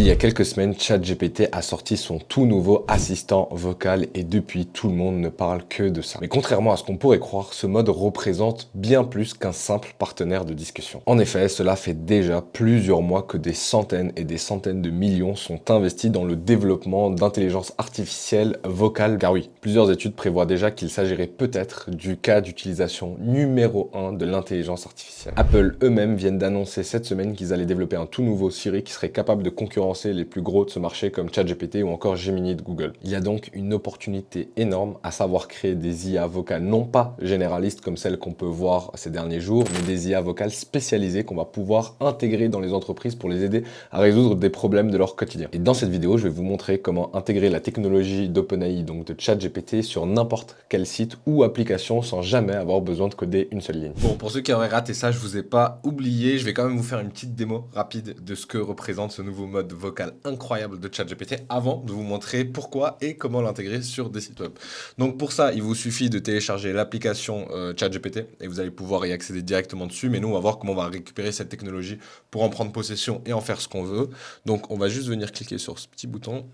Il y a quelques semaines, ChatGPT a sorti son tout nouveau assistant vocal et depuis, tout le monde ne parle que de ça. Mais contrairement à ce qu'on pourrait croire, ce mode représente bien plus qu'un simple partenaire de discussion. En effet, cela fait déjà plusieurs mois que des centaines et des centaines de millions sont investis dans le développement d'intelligence artificielle vocale. Car oui, plusieurs études prévoient déjà qu'il s'agirait peut-être du cas d'utilisation numéro 1 de l'intelligence artificielle. Apple eux-mêmes viennent d'annoncer cette semaine qu'ils allaient développer un tout nouveau Siri qui serait capable de concurrencer les plus gros de ce marché comme ChatGPT ou encore Gemini de Google. Il y a donc une opportunité énorme à savoir créer des IA vocales non pas généralistes comme celles qu'on peut voir ces derniers jours, mais des IA vocales spécialisées qu'on va pouvoir intégrer dans les entreprises pour les aider à résoudre des problèmes de leur quotidien. Et dans cette vidéo, je vais vous montrer comment intégrer la technologie d'OpenAI, donc de ChatGPT, sur n'importe quel site ou application sans jamais avoir besoin de coder une seule ligne. Bon, pour ceux qui auraient raté ça, je vous ai pas oublié, je vais quand même vous faire une petite démo rapide de ce que représente ce nouveau mode vocal incroyable de ChatGPT avant de vous montrer pourquoi et comment l'intégrer sur des sites web. Donc pour ça, il vous suffit de télécharger l'application ChatGPT et vous allez pouvoir y accéder directement dessus. Mais nous, on va voir comment on va récupérer cette technologie pour en prendre possession et en faire ce qu'on veut. Donc on va juste venir cliquer sur ce petit bouton.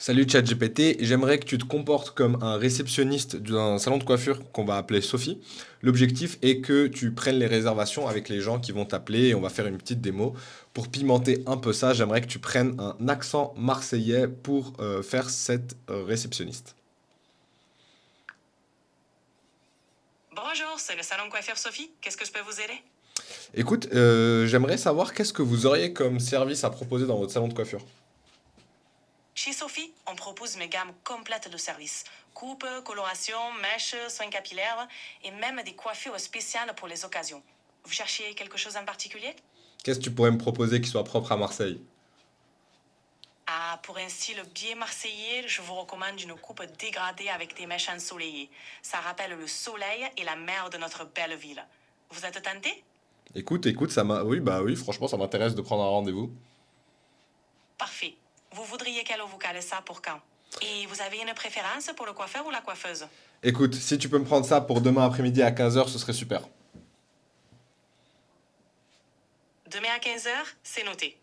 Salut ChatGPT, j'aimerais que tu te comportes comme un réceptionniste d'un salon de coiffure qu'on va appeler Sophie. L'objectif est que tu prennes les réservations avec les gens qui vont t'appeler et on va faire une petite démo. Pour pimenter un peu ça, j'aimerais que tu prennes un accent marseillais pour faire cette réceptionniste. Bonjour, c'est le salon de coiffure Sophie. Qu'est-ce que je peux vous aider? Écoute, j'aimerais savoir qu'est-ce que vous auriez comme service à proposer dans votre salon de coiffure. Chez Sophie, on propose une gamme complète de services. Coupe, coloration, mèches, soins capillaires et même des coiffures spéciales pour les occasions. Vous cherchez quelque chose en particulier? Qu'est-ce que tu pourrais me proposer qui soit propre à Marseille? Ah, pour un style bien marseillais, je vous recommande une coupe dégradée avec des mèches ensoleillées. Ça rappelle le soleil et la mer de notre belle ville. Vous êtes tenté? Écoute, ça m'a... Oui, franchement, ça m'intéresse de prendre un rendez-vous. Parfait. Vous voudriez qu'elle vous cale ça pour quand? Et vous avez une préférence pour le coiffeur ou la coiffeuse? Écoute, si tu peux me prendre ça pour demain après-midi à 15 h, ce serait super. Demain à 15 h, c'est noté.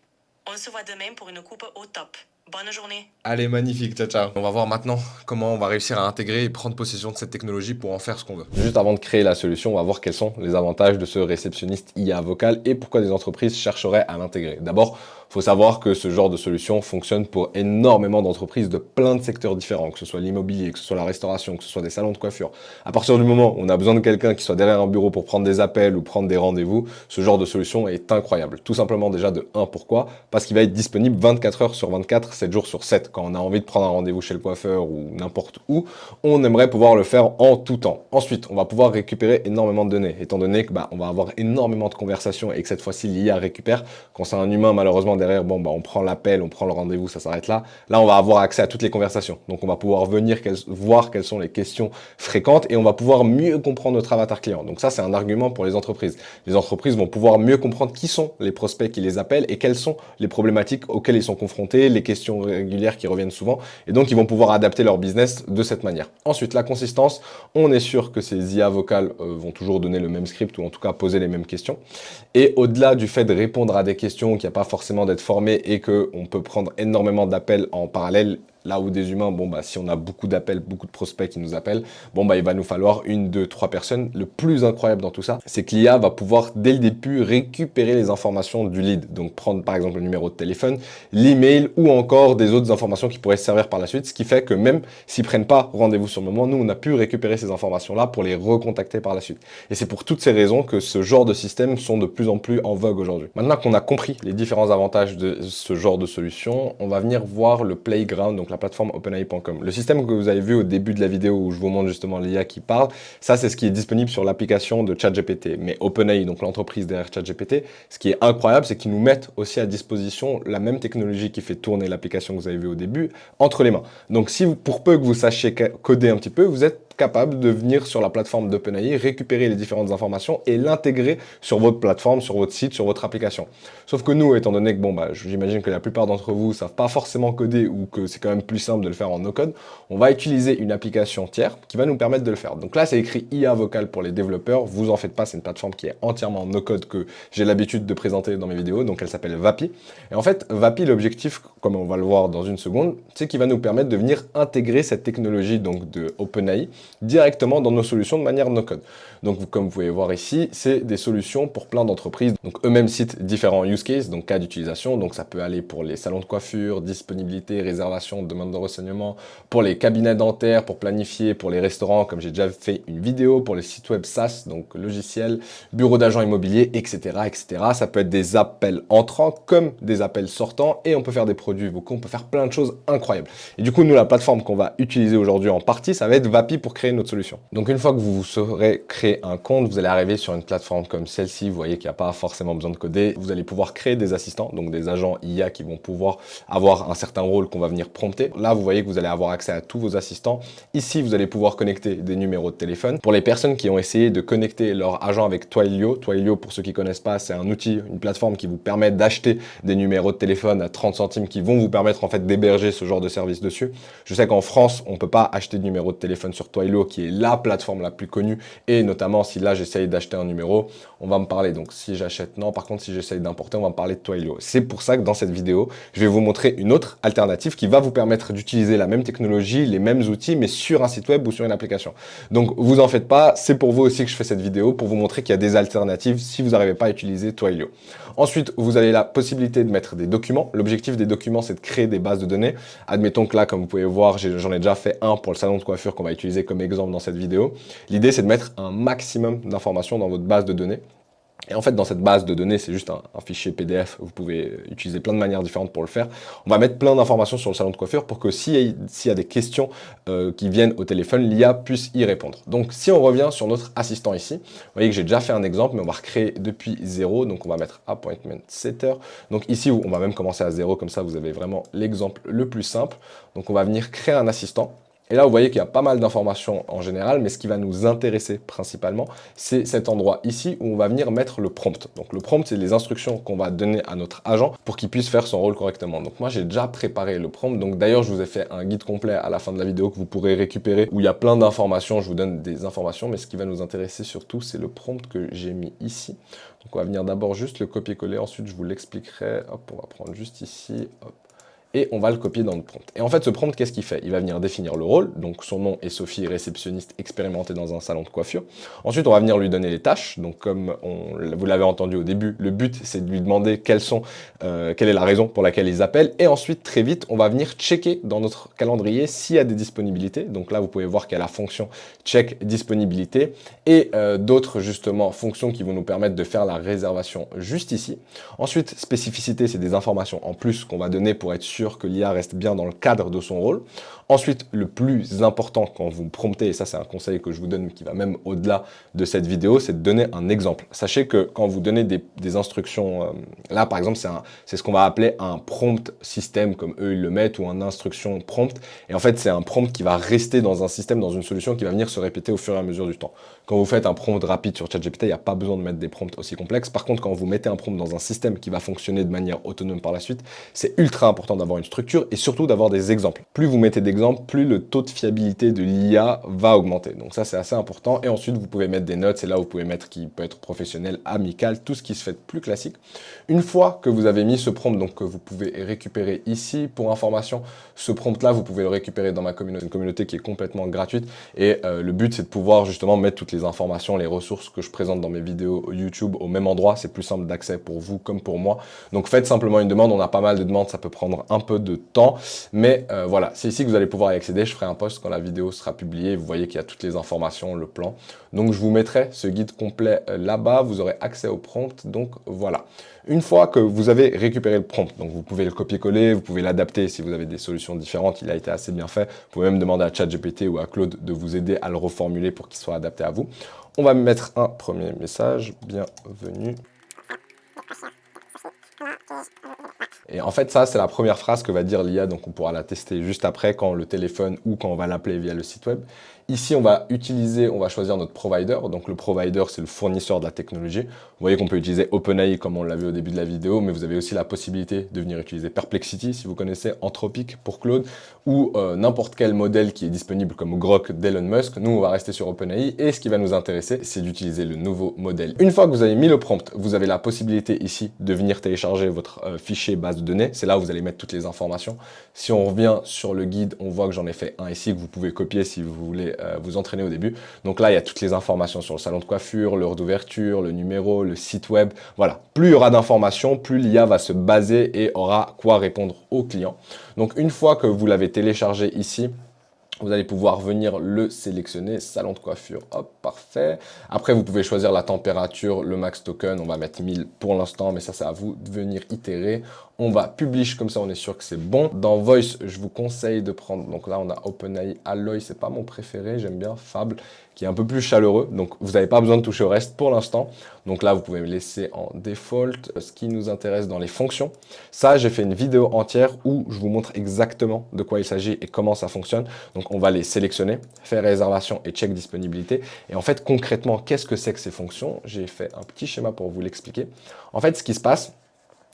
On se voit demain pour une coupe au top. Bonne journée. Allez, magnifique, ciao, ciao. On va voir maintenant comment on va réussir à intégrer et prendre possession de cette technologie pour en faire ce qu'on veut. Juste avant de créer la solution, on va voir quels sont les avantages de ce réceptionniste IA vocal et pourquoi des entreprises chercheraient à l'intégrer. D'abord, il faut savoir que ce genre de solution fonctionne pour énormément d'entreprises de plein de secteurs différents, que ce soit l'immobilier, que ce soit la restauration, que ce soit des salons de coiffure. À partir du moment où on a besoin de quelqu'un qui soit derrière un bureau pour prendre des appels ou prendre des rendez-vous, ce genre de solution est incroyable. Tout simplement déjà de 1, pourquoi? Parce qu'il va être disponible 24 h sur 24, 7 jours sur 7. Quand on a envie de prendre un rendez-vous chez le coiffeur ou n'importe où, on aimerait pouvoir le faire en tout temps. Ensuite, on va pouvoir récupérer énormément de données, étant donné que on va avoir énormément de conversations et que cette fois-ci l'IA récupère. Quand c'est un humain, malheureusement, derrière, on prend l'appel, on prend le rendez-vous, ça s'arrête là. Là, on va avoir accès à toutes les conversations. Donc, on va pouvoir venir voir quelles sont les questions fréquentes et on va pouvoir mieux comprendre notre avatar client. Donc, ça, c'est un argument pour les entreprises. Les entreprises vont pouvoir mieux comprendre qui sont les prospects qui les appellent et quelles sont les problématiques auxquelles ils sont confrontés, les questions régulières qui reviennent souvent. Et donc, ils vont pouvoir adapter leur business de cette manière. Ensuite, la consistance, on est sûr que ces IA vocales vont toujours donner le même script ou en tout cas poser les mêmes questions. Et au-delà du fait de répondre à des questions, qu'il n'y a pas forcément d'être formé et qu'on peut prendre énormément d'appels en parallèle, là où des humains, si on a beaucoup d'appels, beaucoup de prospects qui nous appellent, il va nous falloir 1, 2, 3 personnes. Le plus incroyable dans tout ça, c'est que l'IA va pouvoir, dès le début, récupérer les informations du lead. Donc, prendre par exemple le numéro de téléphone, l'email ou encore des autres informations qui pourraient servir par la suite. Ce qui fait que même s'ils prennent pas rendez-vous sur le moment, nous, on a pu récupérer ces informations-là pour les recontacter par la suite. Et c'est pour toutes ces raisons que ce genre de systèmes sont de plus en plus en vogue aujourd'hui. Maintenant qu'on a compris les différents avantages de ce genre de solution, on va venir voir le playground, donc la plateforme OpenAI.com. Le système que vous avez vu au début de la vidéo où je vous montre justement l'IA qui parle, ça c'est ce qui est disponible sur l'application de ChatGPT. Mais OpenAI, donc l'entreprise derrière ChatGPT, ce qui est incroyable, c'est qu'ils nous mettent aussi à disposition la même technologie qui fait tourner l'application que vous avez vue au début entre les mains. Donc pour peu que vous sachiez coder un petit peu, vous êtes capable de venir sur la plateforme d'OpenAI, récupérer les différentes informations et l'intégrer sur votre plateforme, sur votre site, sur votre application. Sauf que nous, étant donné que, bon, j'imagine que la plupart d'entre vous ne savent pas forcément coder ou que c'est quand même plus simple de le faire en no-code, on va utiliser une application tiers qui va nous permettre de le faire. Donc là, c'est écrit IA Vocal pour les développeurs. Vous en faites pas, c'est une plateforme qui est entièrement en no-code que j'ai l'habitude de présenter dans mes vidéos. Donc elle s'appelle Vapi. Et en fait, Vapi, l'objectif, comme on va le voir dans une seconde, c'est qu'il va nous permettre de venir intégrer cette technologie donc de OpenAI directement dans nos solutions de manière no-code. Donc comme vous pouvez voir ici, c'est des solutions pour plein d'entreprises. Donc eux-mêmes citent différents use cases, donc cas d'utilisation. Donc ça peut aller pour les salons de coiffure, disponibilité, réservation, demande de renseignement, pour les cabinets dentaires, pour planifier, pour les restaurants, comme j'ai déjà fait une vidéo, pour les sites web SaaS, donc logiciels, bureaux d'agents immobiliers, etc., etc. Ça peut être des appels entrants comme des appels sortants et on peut faire des produits vocaux, on peut faire plein de choses incroyables. Et du coup, nous, la plateforme qu'on va utiliser aujourd'hui en partie, ça va être Vapi pour créer notre solution. Donc une fois que vous saurez créer un compte, vous allez arriver sur une plateforme comme celle-ci. Vous voyez qu'il n'y a pas forcément besoin de coder. Vous allez pouvoir créer des assistants, donc des agents IA qui vont pouvoir avoir un certain rôle qu'on va venir prompter. Là, vous voyez que vous allez avoir accès à tous vos assistants. Ici, vous allez pouvoir connecter des numéros de téléphone. Pour les personnes qui ont essayé de connecter leur agent avec Twilio, Twilio, pour ceux qui ne connaissent pas, c'est un outil, une plateforme qui vous permet d'acheter des numéros de téléphone à 30 centimes qui vont vous permettre en fait d'héberger ce genre de service dessus. Je sais qu'en France, on ne peut pas acheter de numéro de téléphone sur Twilio, qui est la plateforme la plus connue. Et notamment, si là, j'essaye d'acheter un numéro, on va me parler. Donc, si j'achète, non. Par contre, si j'essaye d'importer, on va me parler de Twilio. C'est pour ça que dans cette vidéo, je vais vous montrer une autre alternative qui va vous permettre d'utiliser la même technologie, les mêmes outils, mais sur un site web ou sur une application. Donc, vous en faites pas. C'est pour vous aussi que je fais cette vidéo, pour vous montrer qu'il y a des alternatives si vous n'arrivez pas à utiliser Twilio. Ensuite, vous avez la possibilité de mettre des documents. L'objectif des documents, c'est de créer des bases de données. Admettons que là, comme vous pouvez voir, j'en ai déjà fait un pour le salon de coiffure qu'on va utiliser comme exemple dans cette vidéo. L'idée, c'est de mettre un maximum d'informations dans votre base de données. Et en fait, dans cette base de données, c'est juste un fichier PDF. Vous pouvez utiliser plein de manières différentes pour le faire. On va mettre plein d'informations sur le salon de coiffure pour que s'il y a des questions qui viennent au téléphone, l'IA puisse y répondre. Donc, si on revient sur notre assistant ici, vous voyez que j'ai déjà fait un exemple, mais on va recréer depuis zéro. Donc, on va mettre Appointment Setter. Donc, ici, on va même commencer à zéro. Comme ça, vous avez vraiment l'exemple le plus simple. Donc, on va venir créer un assistant. Et là, vous voyez qu'il y a pas mal d'informations en général, mais ce qui va nous intéresser principalement, c'est cet endroit ici où on va venir mettre le prompt. Donc le prompt, c'est les instructions qu'on va donner à notre agent pour qu'il puisse faire son rôle correctement. Donc moi, j'ai déjà préparé le prompt. Donc d'ailleurs, je vous ai fait un guide complet à la fin de la vidéo que vous pourrez récupérer, où il y a plein d'informations. Je vous donne des informations, mais ce qui va nous intéresser surtout, c'est le prompt que j'ai mis ici. Donc on va venir d'abord juste le copier-coller. Ensuite, je vous l'expliquerai. Hop, on va prendre juste ici. Hop. Et on va le copier dans le prompt. Et en fait, ce prompt, qu'est-ce qu'il fait? Il va venir définir le rôle. Donc, son nom est Sophie, réceptionniste expérimentée dans un salon de coiffure. Ensuite, on va venir lui donner les tâches. Donc, comme vous l'avez entendu au début, le but, c'est de lui demander quelle est la raison pour laquelle ils appellent. Et ensuite, très vite, on va venir checker dans notre calendrier s'il y a des disponibilités. Donc là, vous pouvez voir qu'il y a la fonction check disponibilité et d'autres, justement, fonctions qui vont nous permettre de faire la réservation juste ici. Ensuite, spécificité, c'est des informations en plus qu'on va donner pour être sûr que l'IA reste bien dans le cadre de son rôle. Ensuite, le plus important quand vous promptez, et ça c'est un conseil que je vous donne qui va même au-delà de cette vidéo, c'est de donner un exemple. Sachez que quand vous donnez des instructions, là par exemple c'est ce qu'on va appeler un prompt système comme eux ils le mettent, ou un instruction prompt. Et en fait c'est un prompt qui va rester dans un système, dans une solution qui va venir se répéter au fur et à mesure du temps. Quand vous faites un prompt rapide sur ChatGPT, il n'y a pas besoin de mettre des prompts aussi complexes. Par contre, quand vous mettez un prompt dans un système qui va fonctionner de manière autonome par la suite, c'est ultra important d'avoir une structure et surtout d'avoir des exemples. Plus vous mettez d'exemples, plus le taux de fiabilité de l'IA va augmenter. Donc ça, c'est assez important. Et ensuite, vous pouvez mettre des notes. C'est là où vous pouvez mettre qui peut être professionnel, amical, tout ce qui se fait de plus classique. Une fois que vous avez mis ce prompt, donc que vous pouvez récupérer ici, pour information, ce prompt-là, vous pouvez le récupérer dans ma communauté, une communauté qui est complètement gratuite. Et le but, c'est de pouvoir justement mettre toutes les informations, les ressources que je présente dans mes vidéos YouTube au même endroit. C'est plus simple d'accès pour vous comme pour moi. Donc faites simplement une demande. On a pas mal de demandes. Ça peut prendre un peu de temps. Mais voilà, c'est ici que vous allez pouvoir y accéder. Je ferai un post quand la vidéo sera publiée. Vous voyez qu'il y a toutes les informations, le plan. Donc je vous mettrai ce guide complet là-bas. Vous aurez accès au prompt. Donc voilà. Une fois que vous avez récupéré le prompt, donc vous pouvez le copier-coller, vous pouvez l'adapter si vous avez des solutions différentes. Il a été assez bien fait. Vous pouvez même demander à ChatGPT ou à Claude de vous aider à le reformuler pour qu'il soit adapté à vous. On va mettre un premier message. Bienvenue. Et en fait, ça, c'est la première phrase que va dire l'IA, donc on pourra la tester juste après quand le téléphone ou quand on va l'appeler via le site web. Ici, on va choisir notre provider. Donc le provider, c'est le fournisseur de la technologie. Vous voyez qu'on peut utiliser OpenAI comme on l'a vu au début de la vidéo, mais vous avez aussi la possibilité de venir utiliser Perplexity, si vous connaissez, Anthropic pour Claude, ou n'importe quel modèle qui est disponible comme Grok d'Elon Musk. Nous, on va rester sur OpenAI et ce qui va nous intéresser, c'est d'utiliser le nouveau modèle. Une fois que vous avez mis le prompt, vous avez la possibilité ici de venir télécharger votre fichier base de données. C'est là où vous allez mettre toutes les informations. Si on revient sur le guide, on voit que j'en ai fait un ici que vous pouvez copier si vous voulez vous entraîner au début. Donc là, il y a toutes les informations sur le salon de coiffure, l'heure d'ouverture, le numéro, le site web. Voilà, plus il y aura d'informations, plus l'IA va se baser et aura quoi répondre aux clients. Donc une fois que vous l'avez téléchargé ici, vous allez pouvoir venir le sélectionner, salon de coiffure, hop, parfait. Après, vous pouvez choisir la température, le max token, on va mettre 1000 pour l'instant, mais ça, c'est à vous de venir itérer. On va publish, comme ça, on est sûr que c'est bon. Dans Voice, je vous conseille de prendre, donc là, on a OpenAI Alloy, c'est pas mon préféré, j'aime bien Fable, qui est un peu plus chaleureux. Donc, vous n'avez pas besoin de toucher au reste pour l'instant. Donc là, vous pouvez me laisser en default. Ce qui nous intéresse dans les fonctions, ça, j'ai fait une vidéo entière où je vous montre exactement de quoi il s'agit et comment ça fonctionne. Donc, on va les sélectionner, faire réservation et check disponibilité. Et en fait, concrètement, qu'est-ce que c'est que ces fonctions? J'ai fait un petit schéma pour vous l'expliquer. En fait, ce qui se passe,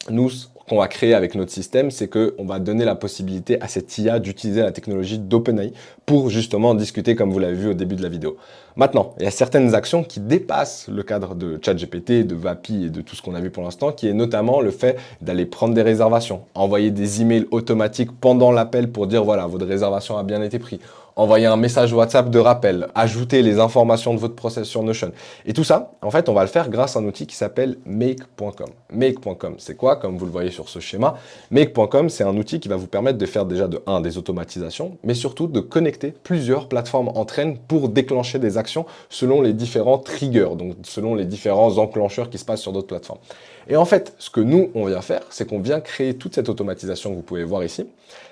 nous, ce qu'on va créer avec notre système, c'est qu'on va donner la possibilité à cette IA d'utiliser la technologie d'OpenAI pour justement discuter comme vous l'avez vu au début de la vidéo. Maintenant, il y a certaines actions qui dépassent le cadre de ChatGPT, de Vapi et de tout ce qu'on a vu pour l'instant, qui est notamment le fait d'aller prendre des réservations, envoyer des emails automatiques pendant l'appel pour dire voilà, votre réservation a bien été prise, envoyer un message WhatsApp de rappel, ajouter les informations de votre process sur Notion. Et tout ça, en fait, on va le faire grâce à un outil qui s'appelle Make.com. Make.com, c'est quoi? Comme vous le voyez sur ce schéma, Make.com, c'est un outil qui va vous permettre de faire déjà des automatisations, mais surtout de connecter plusieurs plateformes entre elles pour déclencher des actions selon les différents triggers, donc selon les différents enclencheurs qui se passent sur d'autres plateformes. Et en fait, ce que nous, on vient faire, c'est qu'on vient créer toute cette automatisation que vous pouvez voir ici.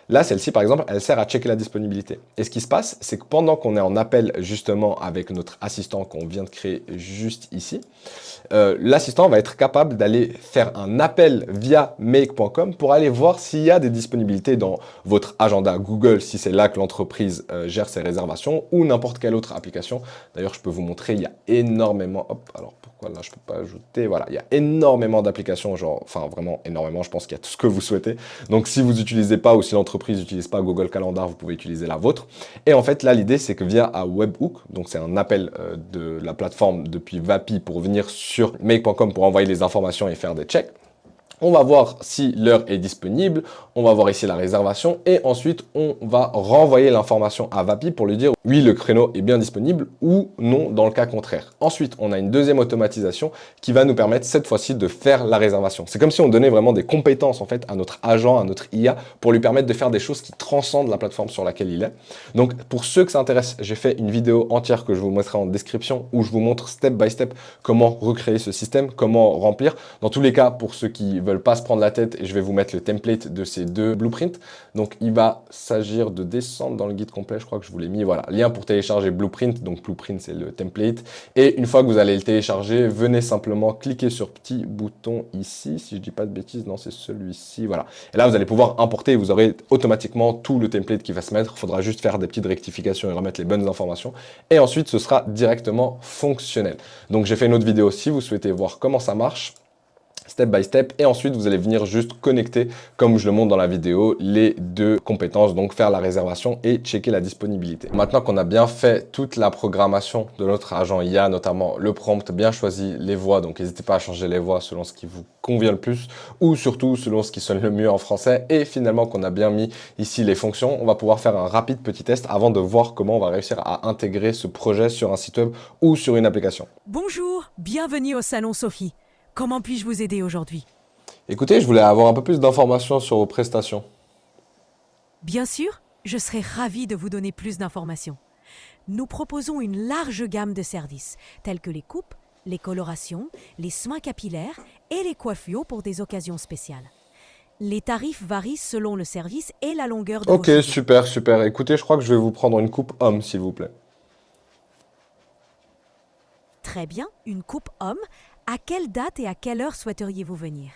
Là, celle-ci, par exemple, elle sert à checker la disponibilité. Et ce qui se passe, c'est que pendant qu'on est en appel justement avec notre assistant qu'on vient de créer juste ici, l'assistant va être capable d'aller faire un appel via make.com pour aller voir s'il y a des disponibilités dans votre agenda Google, si c'est là que l'entreprise gère ses réservations, ou n'importe quelle autre application. D'ailleurs, je peux vous montrer, il y a énormément... Hop, alors pourquoi là, je ne peux pas ajouter? Voilà, il y a énormément d'applications, genre, enfin vraiment énormément, je pense qu'il y a tout ce que vous souhaitez. Donc, si vous n'utilisez pas ou si l'entreprise n'utilise pas Google Calendar, vous pouvez utiliser la vôtre. Et en fait, là, l'idée, c'est que via un webhook, donc c'est un appel de la plateforme depuis Vapi pour venir sur make.com pour envoyer les informations et faire des checks. On va voir si l'heure est disponible, on va voir ici la réservation et ensuite on va renvoyer l'information à Vapi pour lui dire oui, le créneau est bien disponible ou non dans le cas contraire. Ensuite, on a une deuxième automatisation qui va nous permettre cette fois-ci de faire la réservation. C'est comme si on donnait vraiment des compétences en fait à notre agent, à notre IA pour lui permettre de faire des choses qui transcendent la plateforme sur laquelle il est. Donc pour ceux que ça intéresse, j'ai fait une vidéo entière que je vous mettrai en description où je vous montre step by step comment recréer ce système, comment remplir. Dans tous les cas, pour ceux qui veulent pas se prendre la tête, et je vais vous mettre le template de ces deux blueprints. Donc il va s'agir de descendre dans le guide complet, je crois que je vous l'ai mis, voilà, lien pour télécharger Blueprint, donc Blueprint c'est le template, et une fois que vous allez le télécharger, venez simplement cliquer sur petit bouton ici, si je dis pas de bêtises, non c'est celui-ci, voilà. Et là vous allez pouvoir importer, vous aurez automatiquement tout le template qui va se mettre, il faudra juste faire des petites rectifications et remettre les bonnes informations, et ensuite ce sera directement fonctionnel. Donc j'ai fait une autre vidéo si vous souhaitez voir comment ça marche, step by step, et ensuite vous allez venir juste connecter, comme je le montre dans la vidéo, les deux compétences, donc faire la réservation et checker la disponibilité. Maintenant qu'on a bien fait toute la programmation de notre agent IA, notamment le prompt, bien choisi les voix, donc n'hésitez pas à changer les voix selon ce qui vous convient le plus, ou surtout selon ce qui sonne le mieux en français, et finalement qu'on a bien mis ici les fonctions, on va pouvoir faire un rapide petit test avant de voir comment on va réussir à intégrer ce projet sur un site web ou sur une application. Bonjour, bienvenue au Salon Sophie. Comment puis-je vous aider aujourd'hui? Écoutez, je voulais avoir un peu plus d'informations sur vos prestations. Bien sûr, je serai ravie de vous donner plus d'informations. Nous proposons une large gamme de services, tels que les coupes, les colorations, les soins capillaires et les coiffures pour des occasions spéciales. Les tarifs varient selon le service et la longueur de vos Ok, cheveux. super, super. Écoutez, je crois que je vais vous prendre une coupe homme, s'il vous plaît. Très bien, une coupe homme. À quelle date et à quelle heure souhaiteriez-vous venir?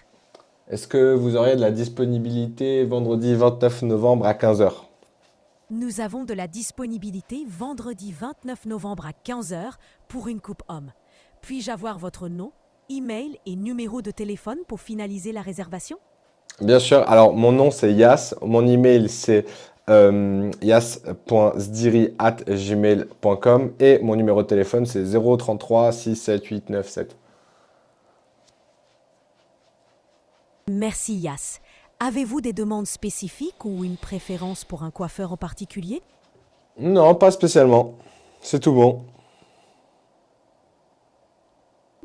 Est-ce que vous auriez de la disponibilité vendredi 29 novembre à 15 heures? Nous avons de la disponibilité vendredi 29 novembre à 15 heures pour une coupe homme. Puis-je avoir votre nom, email et numéro de téléphone pour finaliser la réservation? Bien sûr. Alors, mon nom, c'est Yas. Mon email, c'est yas.sdiri@gmail.com et mon numéro de téléphone, c'est 033 67897. Merci Yas. Avez-vous des demandes spécifiques ou une préférence pour un coiffeur en particulier? Non, pas spécialement. C'est tout bon.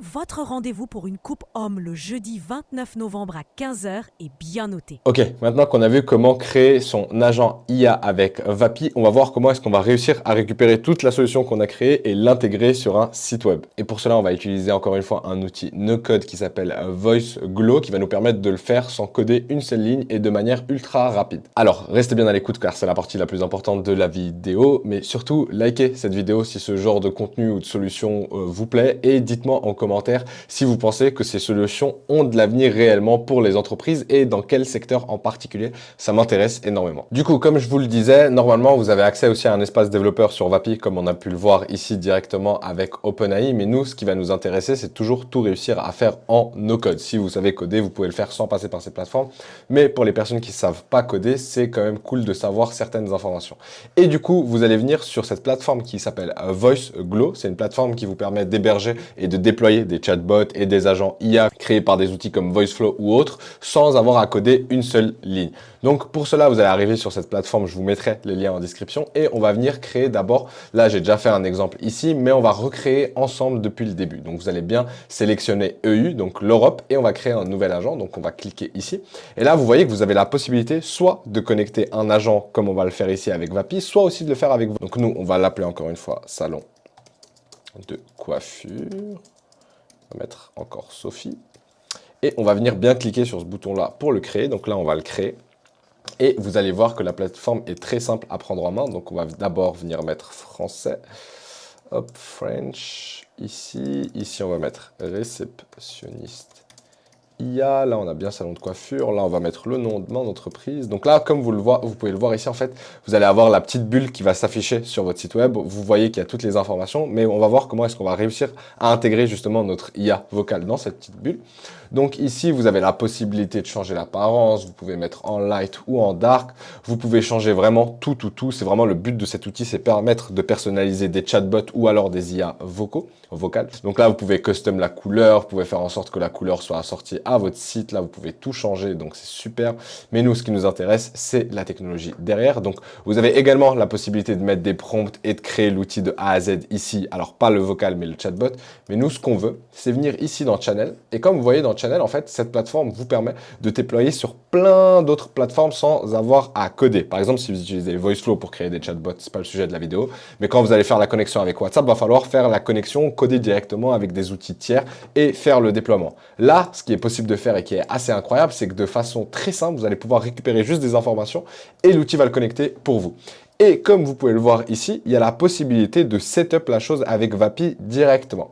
Votre rendez-vous pour une coupe homme le jeudi 29 novembre à 15 heures est bien noté. Ok, maintenant qu'on a vu comment créer son agent IA avec Vapi, on va voir comment est-ce qu'on va réussir à récupérer toute la solution qu'on a créée et l'intégrer sur un site web. Et pour cela, on va utiliser encore une fois un outil no-code qui s'appelle VoiceGlow qui va nous permettre de le faire sans coder une seule ligne et de manière ultra rapide. Alors, restez bien à l'écoute car c'est la partie la plus importante de la vidéo, mais surtout, likez cette vidéo si ce genre de contenu ou de solution vous plaît et dites-moi en commentaire si vous pensez que ces solutions ont de l'avenir réellement pour les entreprises et dans quel secteur en particulier. Ça m'intéresse énormément. Du coup, comme je vous le disais, normalement, vous avez accès aussi à un espace développeur sur Vapi, comme on a pu le voir ici directement avec OpenAI. Mais nous, ce qui va nous intéresser, c'est toujours tout réussir à faire en no-code. Si vous savez coder, vous pouvez le faire sans passer par ces plateformes. Mais pour les personnes qui ne savent pas coder, c'est quand même cool de savoir certaines informations. Et du coup, vous allez venir sur cette plateforme qui s'appelle VoiceGlow. C'est une plateforme qui vous permet d'héberger et de déployer des chatbots et des agents IA créés par des outils comme VoiceFlow ou autres sans avoir à coder une seule ligne. Donc pour cela, vous allez arriver sur cette plateforme, je vous mettrai les liens en description et on va venir créer d'abord, là j'ai déjà fait un exemple ici, mais on va recréer ensemble depuis le début. Donc vous allez bien sélectionner EU, donc l'Europe, et on va créer un nouvel agent, donc on va cliquer ici. Et là, vous voyez que vous avez la possibilité soit de connecter un agent comme on va le faire ici avec Vapi, soit aussi de le faire avec vous. Donc nous, on va l'appeler encore une fois salon de coiffure. On va mettre encore Sophie. Et on va venir bien cliquer sur ce bouton-là pour le créer. Donc là, on va le créer. Et vous allez voir que la plateforme est très simple à prendre en main. Donc on va d'abord venir mettre français. Hop, French. Ici, on va mettre réceptionniste IA. Là, on a bien salon de coiffure. Là, on va mettre le nom de mon entreprise. Donc là, comme vous pouvez le voir ici, en fait, vous allez avoir la petite bulle qui va s'afficher sur votre site web. Vous voyez qu'il y a toutes les informations, mais on va voir comment est-ce qu'on va réussir à intégrer justement notre IA vocale dans cette petite bulle. Donc ici, vous avez la possibilité de changer l'apparence. Vous pouvez mettre en light ou en dark. Vous pouvez changer vraiment tout. C'est vraiment le but de cet outil, c'est permettre de personnaliser des chatbots ou alors des IA vocales. Donc là, vous pouvez custom la couleur. Vous pouvez faire en sorte que la couleur soit assortie à votre site. Là, vous pouvez tout changer, donc c'est super. Mais nous, ce qui nous intéresse, c'est la technologie derrière. Donc, vous avez également la possibilité de mettre des prompts et de créer l'outil de A à Z ici. Alors, pas le vocal, mais le chatbot. Mais nous, ce qu'on veut, c'est venir ici dans Channel. Et comme vous voyez dans Channel, en fait, cette plateforme vous permet de déployer sur plein d'autres plateformes sans avoir à coder. Par exemple, si vous utilisez VoiceFlow pour créer des chatbots, c'est pas le sujet de la vidéo. Mais quand vous allez faire la connexion avec WhatsApp, va falloir faire la connexion, coder directement avec des outils tiers et faire le déploiement. Là, ce qui est possible de faire et qui est assez incroyable, c'est que de façon très simple, vous allez pouvoir récupérer juste des informations et l'outil va le connecter pour vous. Et comme vous pouvez le voir ici, il y a la possibilité de setup la chose avec Vapi directement.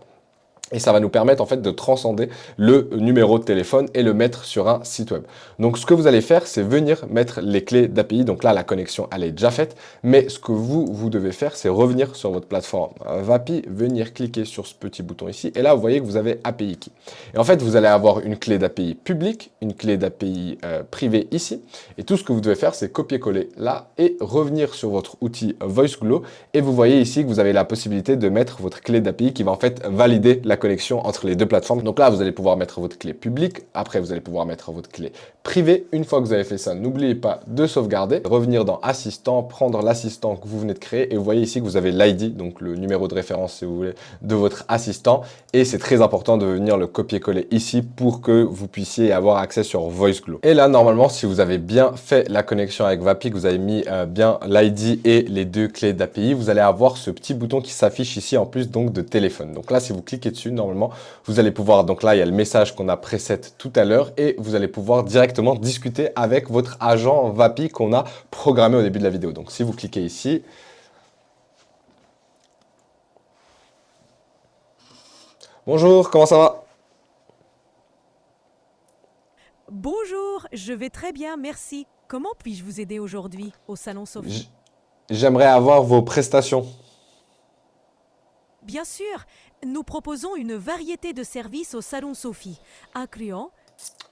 Et ça va nous permettre en fait de transcender le numéro de téléphone et le mettre sur un site web. Donc ce que vous allez faire, c'est venir mettre les clés d'API. Donc là, la connexion, elle est déjà faite. Mais ce que vous devez faire, c'est revenir sur votre plateforme Vapi, venir cliquer sur ce petit bouton ici. Et là, vous voyez que vous avez API Key. Et en fait, vous allez avoir une clé d'API publique, une clé d'API privée ici. Et tout ce que vous devez faire, c'est copier-coller là et revenir sur votre outil VoiceGlow. Et vous voyez ici que vous avez la possibilité de mettre votre clé d'API qui va en fait valider la connexion entre les deux plateformes. Donc là, vous allez pouvoir mettre votre clé publique. Après, vous allez pouvoir mettre votre clé privée. Une fois que vous avez fait ça, n'oubliez pas de sauvegarder, revenir dans Assistant, prendre l'assistant que vous venez de créer. Et vous voyez ici que vous avez l'ID, donc le numéro de référence, si vous voulez, de votre assistant. Et c'est très important de venir le copier-coller ici pour que vous puissiez avoir accès sur VoiceGlow. Et là, normalement, si vous avez bien fait la connexion avec Vapi, que vous avez mis bien l'ID et les deux clés d'API, vous allez avoir ce petit bouton qui s'affiche ici en plus donc de téléphone. Donc là, si vous cliquez dessus, normalement, vous allez pouvoir, donc là, il y a le message qu'on a preset tout à l'heure et vous allez pouvoir directement discuter avec votre agent Vapi qu'on a programmé au début de la vidéo. Donc si vous cliquez ici, bonjour, comment ça va? Bonjour, je vais très bien, merci. Comment puis-je vous aider aujourd'hui au Salon Sophie? J- J'aimerais avoir vos prestations. Bien sûr, nous proposons une variété de services au Salon Sophie, incluant...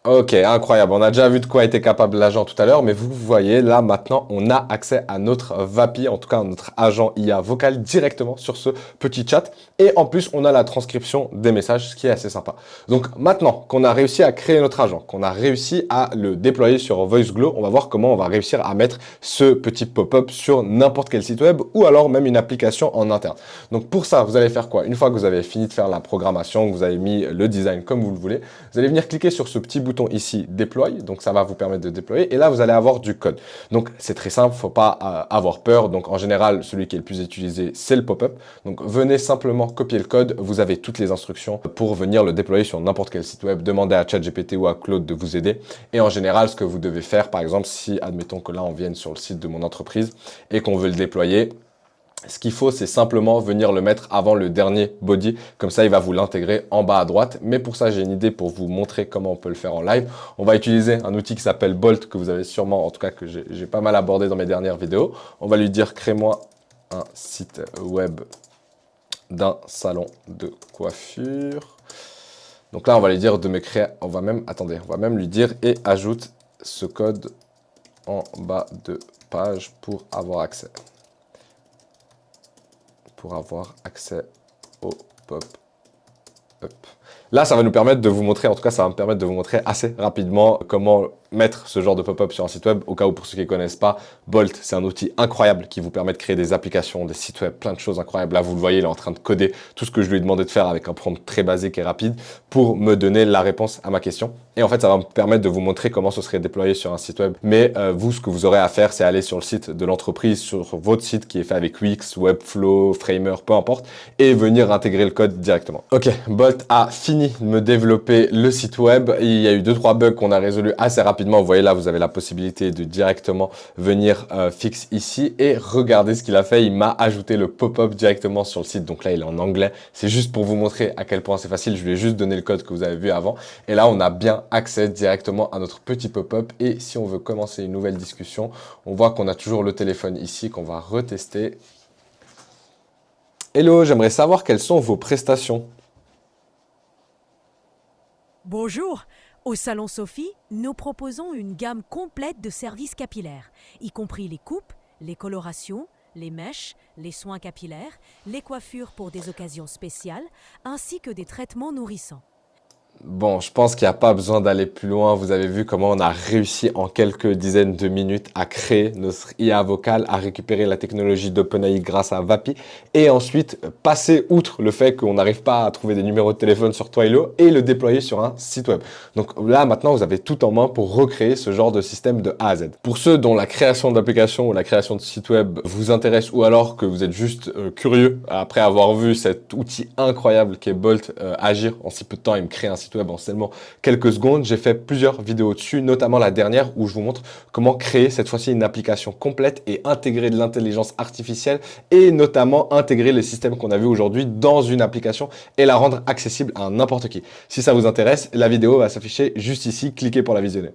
Ok, incroyable. On a déjà vu de quoi était capable l'agent tout à l'heure, mais vous voyez, là, maintenant, on a accès à notre VAPI, en tout cas à notre agent IA vocal directement sur ce petit chat. Et en plus, on a la transcription des messages, ce qui est assez sympa. Donc maintenant qu'on a réussi à créer notre agent, qu'on a réussi à le déployer sur VoiceGlow, on va voir comment on va réussir à mettre ce petit pop-up sur n'importe quel site web ou alors même une application en interne. Donc pour ça, vous allez faire quoi? Une fois que vous avez fini de faire la programmation, que vous avez mis le design comme vous le voulez, vous allez venir cliquer sur ce petit bouton ici, déploie, donc ça va vous permettre de déployer, et là vous allez avoir du code. Donc c'est très simple, faut pas avoir peur, donc en général celui qui est le plus utilisé c'est le pop-up, donc venez simplement copier le code, vous avez toutes les instructions pour venir le déployer sur n'importe quel site web, demandez à ChatGPT ou à Claude de vous aider, et en général ce que vous devez faire, par exemple si admettons que là on vienne sur le site de mon entreprise et qu'on veut le déployer, ce qu'il faut, c'est simplement venir le mettre avant le dernier body. Comme ça, il va vous l'intégrer en bas à droite. Mais pour ça, j'ai une idée pour vous montrer comment on peut le faire en live. On va utiliser un outil qui s'appelle Bolt, que vous avez sûrement, en tout cas, que j'ai pas mal abordé dans mes dernières vidéos. On va lui dire, crée-moi un site web d'un salon de coiffure. Donc là, on va lui dire de me créer, on va même lui dire et ajoute ce code en bas de page pour avoir accès. Au pop-up. Là, ça va nous permettre de vous montrer, en tout cas, ça va me permettre de vous montrer assez rapidement comment mettre ce genre de pop-up sur un site web. Au cas où, pour ceux qui ne connaissent pas, Bolt, c'est un outil incroyable qui vous permet de créer des applications, des sites web, plein de choses incroyables. Là, vous le voyez, il est en train de coder tout ce que je lui ai demandé de faire avec un prompt très basique et rapide pour me donner la réponse à ma question. Et en fait, ça va me permettre de vous montrer comment ce serait déployé sur un site web. Mais vous, ce que vous aurez à faire, c'est aller sur le site de l'entreprise, sur votre site qui est fait avec Wix, Webflow, Framer, peu importe, et venir intégrer le code directement. Ok, Bolt a fini de me développer le site web. Il y a eu 2-3 bugs qu'on a résolus assez rapidement. Vous voyez là, vous avez la possibilité de directement venir fixe ici et regardez ce qu'il a fait. Il m'a ajouté le pop-up directement sur le site. Donc là, il est en anglais. C'est juste pour vous montrer à quel point c'est facile. Je lui ai juste donné le code que vous avez vu avant. Et là, on a bien accès directement à notre petit pop-up. Et si on veut commencer une nouvelle discussion, on voit qu'on a toujours le téléphone ici qu'on va retester. Hello, j'aimerais savoir quelles sont vos prestations. Bonjour, au Salon Sophie, nous proposons une gamme complète de services capillaires, y compris les coupes, les colorations, les mèches, les soins capillaires, les coiffures pour des occasions spéciales, ainsi que des traitements nourrissants. Bon, je pense qu'il n'y a pas besoin d'aller plus loin. Vous avez vu comment on a réussi en quelques dizaines de minutes à créer notre IA vocale, à récupérer la technologie d'OpenAI grâce à Vapi et ensuite passer outre le fait qu'on n'arrive pas à trouver des numéros de téléphone sur Twilio et le déployer sur un site web. Donc là, maintenant, vous avez tout en main pour recréer ce genre de système de A à Z. Pour ceux dont la création d'application ou la création de site web vous intéresse ou alors que vous êtes juste curieux après avoir vu cet outil incroyable qui est Bolt agir en si peu de temps et me créer un site web en seulement quelques secondes. J'ai fait plusieurs vidéos dessus, notamment la dernière où je vous montre comment créer cette fois-ci une application complète et intégrer de l'intelligence artificielle et notamment intégrer les systèmes qu'on a vus aujourd'hui dans une application et la rendre accessible à n'importe qui. Si ça vous intéresse, la vidéo va s'afficher juste ici, cliquez pour la visionner.